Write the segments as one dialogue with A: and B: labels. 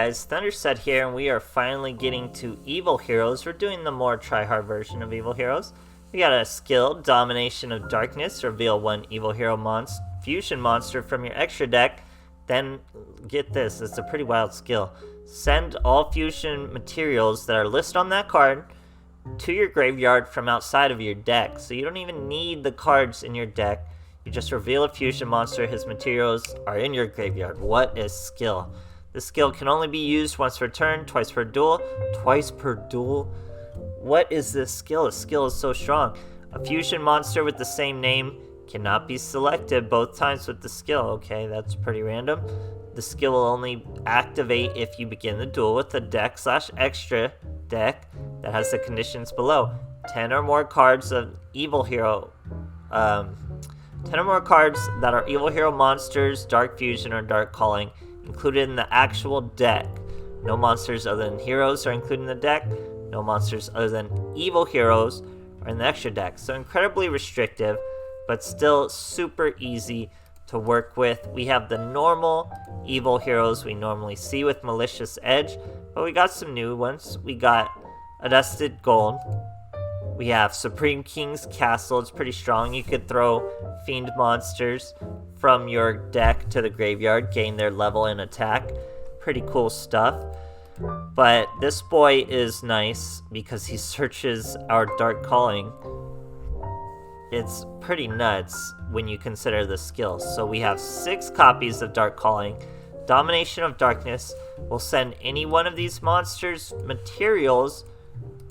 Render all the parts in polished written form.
A: guys, THUNDERSTUD here, and we are finally getting to Evil Heroes. We're doing the more try-hard version of Evil Heroes. We got a skill, Domination of Darkness, reveal one Evil Hero fusion monster from your extra deck. Then, get this, it's a pretty wild skill. Send all fusion materials that are listed on that card to your graveyard from outside of your deck. So you don't even need the cards in your deck. You just reveal a fusion monster, his materials are in your graveyard. What a skill. This skill can only be used once per turn, twice per duel. Twice per duel? What is this skill? This skill is so strong. A fusion monster with the same name cannot be selected both times with the skill. Okay, that's pretty random. The skill will only activate if you begin the duel with a deck/extra deck that has the conditions below. 10 or more cards of Evil Hero. 10 or more cards that are Evil Hero monsters, Dark Fusion, or Dark Calling included in the actual deck. No monsters other than heroes are included in the deck. No monsters other than evil heroes are in the extra deck. So incredibly restrictive, but still super easy to work with. We have the normal evil heroes we normally see with Malicious Edge, but we got some new ones. We got Adusted Gold. We have Supreme King's Castle. It's pretty strong. You could throw fiend monsters from your deck to the graveyard, gain their level and attack. Pretty cool stuff. But this boy is nice because he searches our Dark Calling. It's pretty nuts when you consider the skills. So we have 6 copies of Dark Calling. Domination of Darkness will send any one of these monsters' materials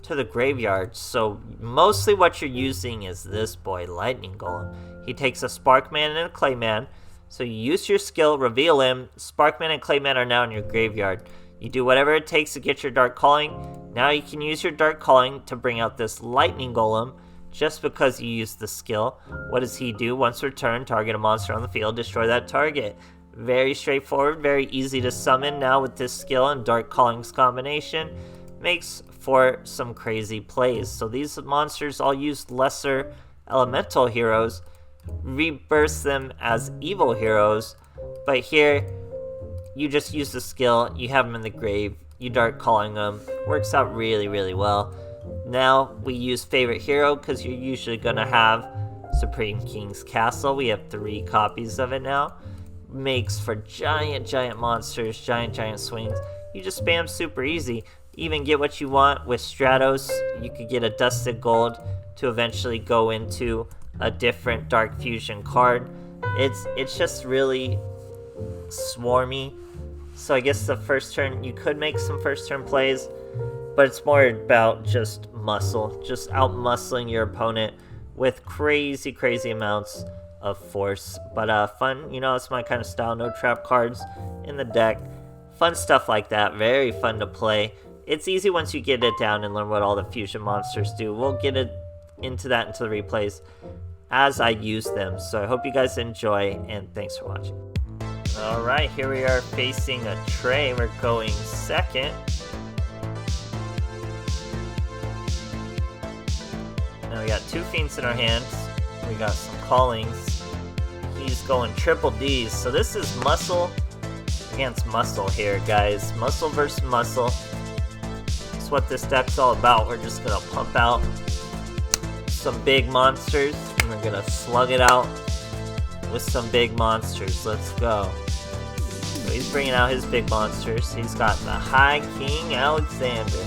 A: to the graveyard. So mostly what you're using is this boy, Lightning Golem. He takes a Sparkman and a Clayman. So you use your skill, reveal him. Sparkman and Clayman are now in your graveyard. You do whatever it takes to get your Dark Calling. Now you can use your Dark Calling to bring out this Lightning Golem just because you used the skill. What does he do? Once per turn, target a monster on the field, destroy that target. Very straightforward, very easy to summon now with this skill and Dark Calling's combination. Makes for some crazy plays. So these monsters all use lesser elemental heroes, rebirth them as evil heroes, but here you just use the skill, you have them in the grave, you Dark Calling them, works out really, really well. Now we use favorite hero because you're usually gonna have Supreme King's Castle. We have 3 copies of it now. Makes for giant monsters, giant swings. You just spam super easy. Even get what you want with Stratos. You could get a Dusted Gold to eventually go into a different Dark Fusion card. It's just really swarmy. So I guess the first turn, you could make some first turn plays, but it's more about just muscle, just out-muscling your opponent with crazy amounts of force. But fun, it's my kind of style. No trap cards in the deck. Fun stuff like that, very fun to play. It's easy once you get it down and learn what all the fusion monsters do. We'll get into that into the replays as I use them. So I hope you guys enjoy, and thanks for watching. Alright, here we are facing a Trey. We're going second. Now we got 2 Fiends in our hands. We got some Callings. He's going triple Ds. So this is muscle against muscle here, guys. Muscle versus muscle. That's what this deck's all about. We're just gonna pump out some big monsters, and we're gonna slug it out with some big monsters. Let's go. So he's bringing out his big monsters. He's got the High King Alexander.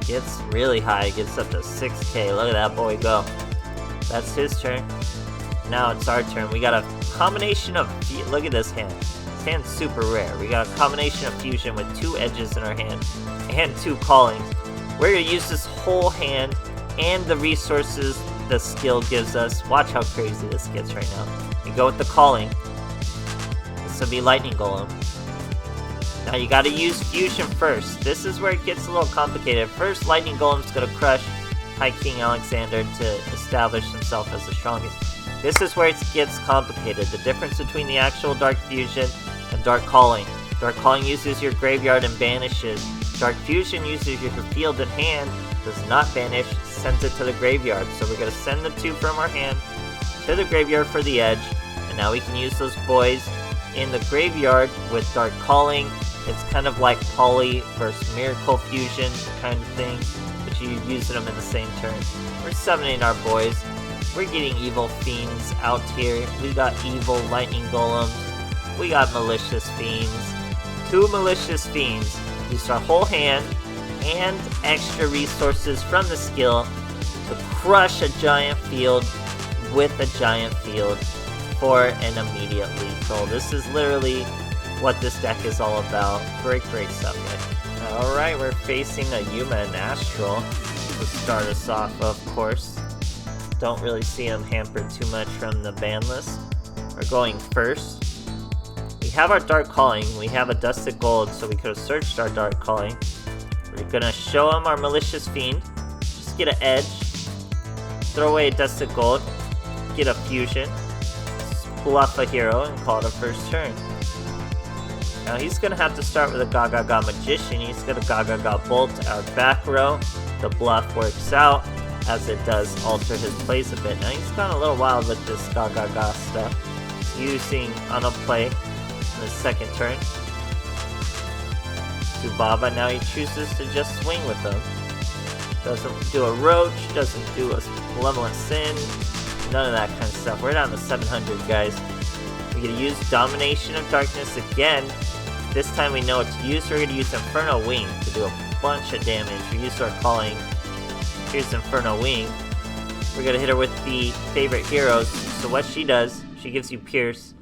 A: Gets really high, gets up to 6k. Look at that boy go. That's his turn. Now it's our turn. We got a combination of, look at this hand. This hand's super rare. We got a combination of fusion with 2 edges in our hand and 2 callings. We're gonna use this whole hand and the resources the skill gives us. Watch how crazy this gets right now. We go with the calling. This will be Lightning Golem. Now you gotta use fusion first. This is where it gets a little complicated. First, Lightning Golem's gonna crush High King Alexander to establish himself as the strongest. This is where it gets complicated. The difference between the actual Dark Fusion and Dark Calling. Dark Calling uses your graveyard and banishes. Dark Fusion uses your field and hand, does not banish, sends it to the graveyard. So we're gonna send the 2 from our hand to the graveyard for the edge, and now we can use those boys in the graveyard with Dark Calling It's kind of like Poly versus Miracle Fusion kind of thing, but you're using them in the same turn. We're summoning our boys. We're getting evil fiends out here. We got evil lightning golems. We got malicious fiends. 2 malicious fiends. Used our whole hand and extra resources from the skill to crush a giant field with a giant field for an immediate lethal. This is literally what this deck is all about. Great stuff, guys. Alright, we're facing a Yuma and Astral to start us off, of course. Don't really see him hampered too much from the ban list. We're going first. We have our Dark Calling. We have a Dusted Gold, so we could have searched our Dark Calling. We're gonna show him our Malicious Fiend. Just get an edge. Throw away a Dusted Gold. Get a Fusion. Bluff a hero and call it a first turn. Now he's gonna have to start with a Gaga Magician. He's gonna Gaga Bolt our back row. The bluff works out, as it does alter his plays a bit. Now he's gone a little wild with this Gaga stuff. Using on a play in the second turn. Baba, now he chooses to just swing with them. Doesn't do a Roach, doesn't do a Malevolent Sin, none of that kind of stuff. We're down to 700, guys. We're going to use Domination of Darkness again. This time we know what to use. We're going to use Inferno Wing to do a bunch of damage. We used our Calling. Here's Inferno Wing. We're going to hit her with the favorite heroes. So what she does, she gives you Pierce,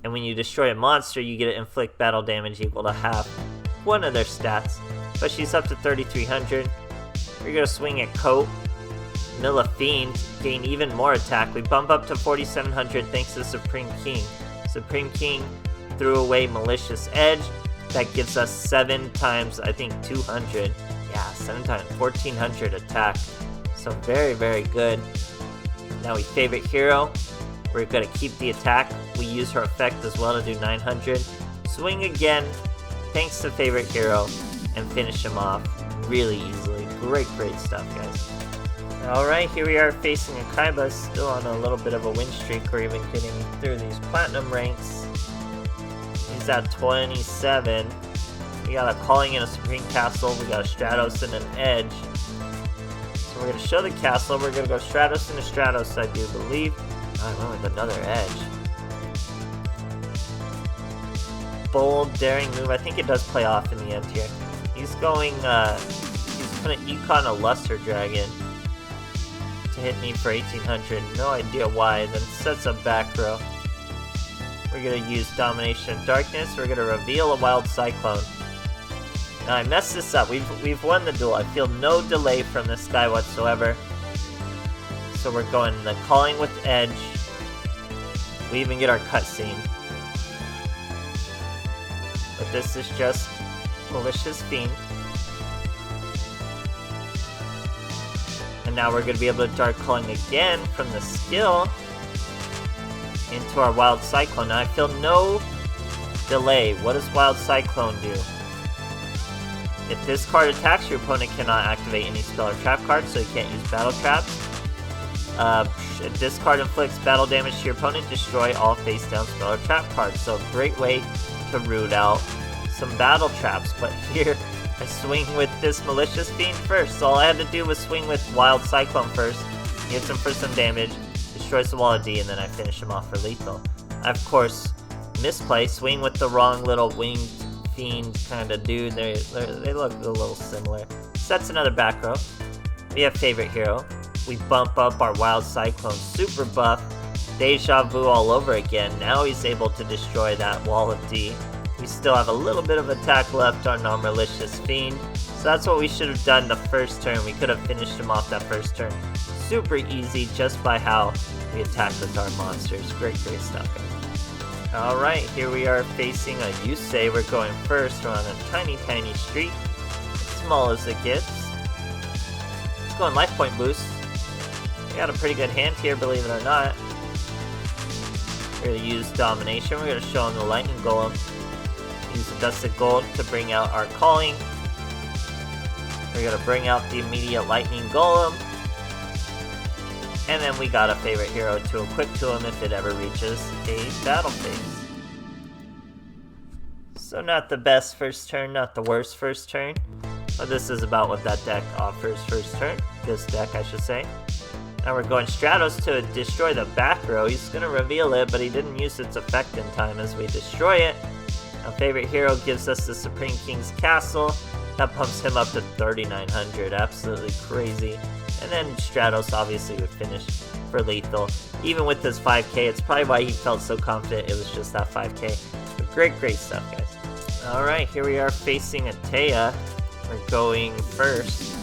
A: and when you destroy a monster, you get to inflict battle damage equal to half one of their stats, but she's up to 3,300. We're gonna swing at Coat. Mill a Fiend, gain even more attack. We bump up to 4,700 thanks to Supreme King. Supreme King threw away Malicious Edge. That gives us 7 times, I think, 200. Yeah, 7 times, 1,400 attack. So very good. Now we favorite hero. We're gonna keep the attack. We use her effect as well to do 900. Swing again. Thanks to favorite hero, and finish him off really easily. Great stuff, guys. Alright, here we are facing a Kaiba, still on a little bit of a win streak. We're even getting through these platinum ranks. He's at 27. We got a Calling and a Supreme Castle. We got a Stratos and an Edge. So we're going to show the castle. We're going to go Stratos and a Stratos, I do believe. I went with another Edge. Bold, daring move. I think it does play off in the end here. He's going, he's gonna Econ a Luster Dragon to hit me for 1,800. No idea why. Then sets up back row. We're gonna use Domination of Darkness. We're gonna reveal a Wild Cyclone. Now I messed this up. We've won the duel. I feel no delay from this guy whatsoever. So we're going the Calling with Edge. We even get our cutscene. But this is just Malicious Fiend. And now we're going to be able to Dark Calling again from the skill into our Wild Cyclone. Now I feel no delay. What does Wild Cyclone do? If this card attacks, your opponent cannot activate any spell or trap cards, so you can't use battle traps. If this card inflicts battle damage to your opponent, destroy all face-down spell or trap cards. So a great way to root out some battle traps, but here I swing with this Malicious Fiend first. So all I had to do was swing with Wild Cyclone first, hits him for some damage, destroys the wall of D, and then I finish him off for lethal. I, of course, misplay, swing with the wrong little winged fiend kind of dude. They look a little similar. Sets another back row. We have favorite hero. We bump up our Wild Cyclone super buff. Deja Vu all over again. Now he's able to destroy that wall of D. We still have a little bit of attack left on our Malicious Fiend. So that's what we should have done the first turn. We could have finished him off that first turn. Super easy just by how we attack with our monsters. Great stuff, guys. Alright, here we are facing a Yusei. We're going first. We're on a tiny street. As small as it gets. Let's go on life point boost. We got a pretty good hand here, believe it or not. We're going to use Domination. We're going to show him the Lightning Golem. Use the Dusted Gold to bring out our Calling. We're going to bring out the immediate Lightning Golem. And then we got a favorite hero to equip to him if it ever reaches a battle phase. So not the best first turn, not the worst first turn. But this is about what that deck offers first turn. This deck, I should say. Now we're going Stratos to destroy the back row. He's going to reveal it, but he didn't use its effect in time as we destroy it. Our favorite hero gives us the Supreme King's Castle. That pumps him up to 3,900. Absolutely crazy. And then Stratos obviously would finish for lethal. Even with this 5k, it's probably why he felt so confident it was just that 5k. But great stuff, guys. Alright, here we are facing Atea. We're going first.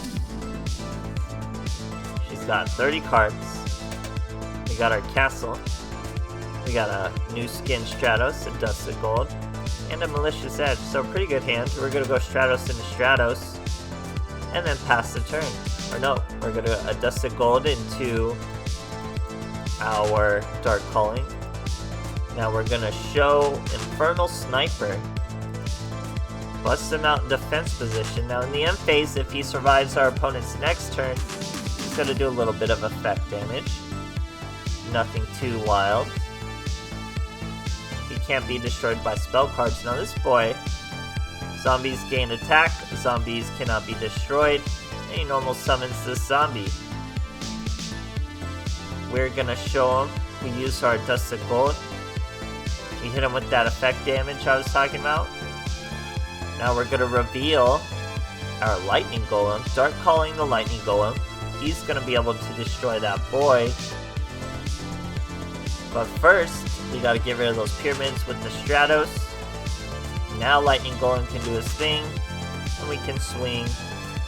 A: She's got 30 cards. We got our castle. We got a new skin Stratos, a Dusted Gold, and a Malicious Edge. So pretty good hand. We're gonna go Stratos into Stratos, and then pass the turn. Or no, we're gonna a Dusted Gold into our Dark Calling. Now we're gonna show Infernal Sniper. Bust him out in defense position. Now in the end phase, if he survives our opponent's next turn, he's gonna do a little bit of effect damage. Nothing too wild. He can't be destroyed by spell cards. Now this boy, zombies gain attack, zombies cannot be destroyed, and he normal summons this zombie. We're gonna show him, we use our Dusted Gold. We hit him with that effect damage I was talking about. Now we're gonna reveal our Lightning Golem, Dark Calling the Lightning Golem. He's gonna be able to destroy that boy. But first, we gotta get rid of those pyramids with the Stratos. Now Lightning Golem can do his thing, and we can swing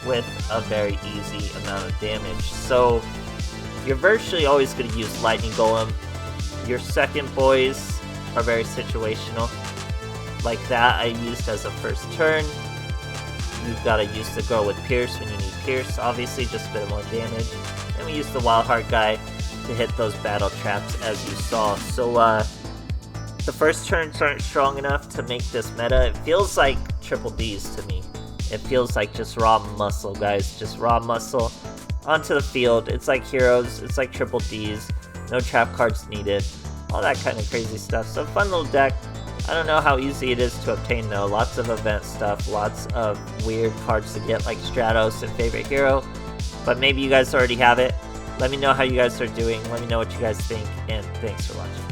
A: with a very easy amount of damage. So you're virtually always gonna use Lightning Golem. Your second boys are very situational. Like that I used as a first turn. You've got to use the Go with Pierce when you need Pierce, obviously, just a bit more damage. And we use the Wild Heart guy to hit those battle traps as you saw. So the first turns aren't strong enough to make this meta. It feels like triple Ds to me. It feels like just raw muscle, guys. Just raw muscle onto the field. It's like Heroes, it's like triple Ds. No trap cards needed. All that kind of crazy stuff. So fun little deck. I don't know how easy it is to obtain though. Lots of event stuff, lots of weird cards to get like Stratos and Favorite Hero. But maybe you guys already have it. Let me know how you guys are doing. Let me know what you guys think, and thanks for watching.